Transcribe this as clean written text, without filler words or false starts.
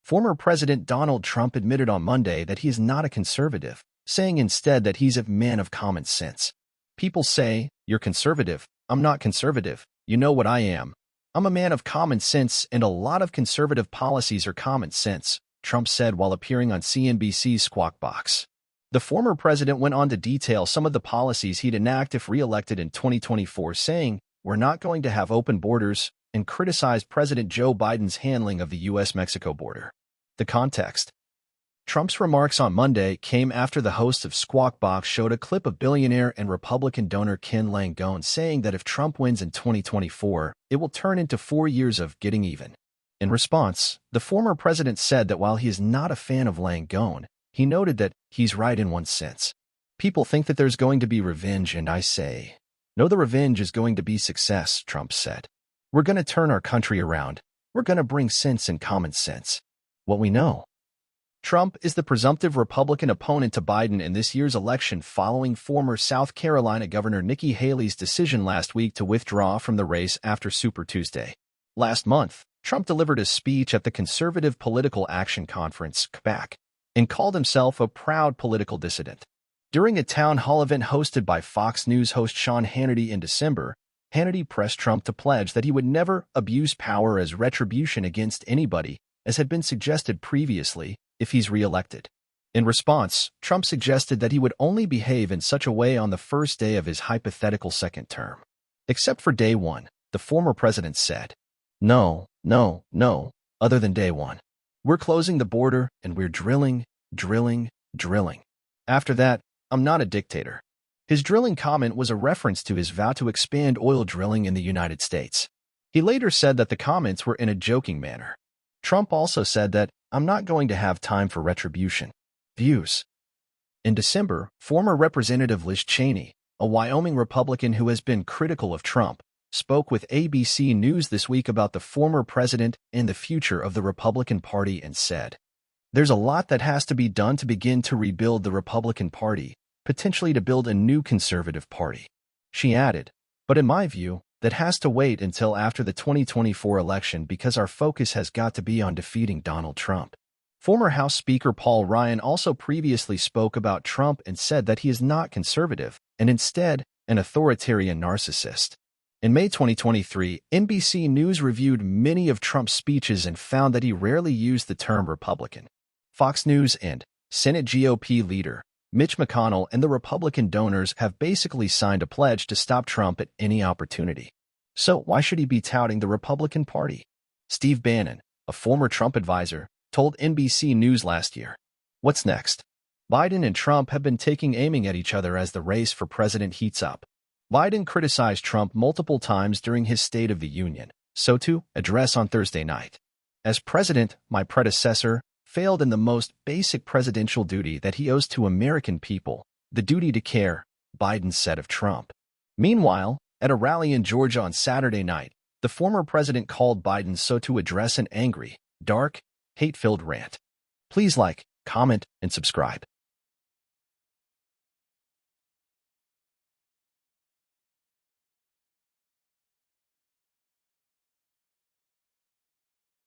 Former President Donald Trump admitted on Monday that he is not a conservative, saying instead that he's a man of common sense. People say, "You're conservative." I'm not conservative. You know what I am. I'm a man of common sense, and a lot of conservative policies are common sense, Trump said while appearing on CNBC's Squawk Box. The former president went on to detail some of the policies he'd enact if reelected in 2024, saying, "We're not going to have open borders," and criticized President Joe Biden's handling of the U.S. Mexico border. The context. Trump's remarks on Monday came after the host of Squawk Box showed a clip of billionaire and Republican donor Ken Langone saying that if Trump wins in 2024, it will turn into 4 years of getting even. In response, the former president said that while he is not a fan of Langone, he noted that he's right in one sense. "People think that there's going to be revenge, and I say, no, the revenge is going to be success," Trump said. "We're going to turn our country around. We're going to bring sense and common sense. What we know." Trump is the presumptive Republican opponent to Biden in this year's election following former South Carolina Governor Nikki Haley's decision last week to withdraw from the race after Super Tuesday. Last month, Trump delivered a speech at the Conservative Political Action Conference, CPAC, and called himself a proud political dissident. During a town hall event hosted by Fox News host Sean Hannity in December, Hannity pressed Trump to pledge that he would never abuse power as retribution against anybody, as had been suggested previously, if he's reelected. In response, Trump suggested that he would only behave in such a way on the first day of his hypothetical second term. Except for day one, the former president said, No, other than day one. We're closing the border and we're drilling. After that, I'm not a dictator. His drilling comment was a reference to his vow to expand oil drilling in the United States. He later said that the comments were in a joking manner. Trump also said that, "I'm not going to have time for retribution." Views. In December, former Representative Liz Cheney, a Wyoming Republican who has been critical of Trump, spoke with ABC News this week about the former president and the future of the Republican Party and said, "There's a lot that has to be done to begin to rebuild the Republican Party, potentially to build a new conservative party." She added, "But in my view, that has to wait until after the 2024 election because our focus has got to be on defeating Donald Trump." Former House Speaker Paul Ryan also previously spoke about Trump and said that he is not conservative and instead an authoritarian narcissist. In May 2023, NBC News reviewed many of Trump's speeches and found that he rarely used the term Republican. Fox News and Senate GOP leader Mitch McConnell and the Republican donors have basically signed a pledge to stop Trump at any opportunity. So why should he be touting the Republican Party? Steve Bannon, a former Trump advisor, told NBC News last year. What's next? Biden and Trump have been aiming at each other as the race for president heats up. Biden criticized Trump multiple times during his State of the Union, so too, address on Thursday night. "As president, my predecessor failed in the most basic presidential duty that he owes to American people, the duty to care," Biden said of Trump. Meanwhile, at a rally in Georgia on Saturday night, the former president called Biden to address an angry, dark, hate-filled rant. Please like, comment, and subscribe.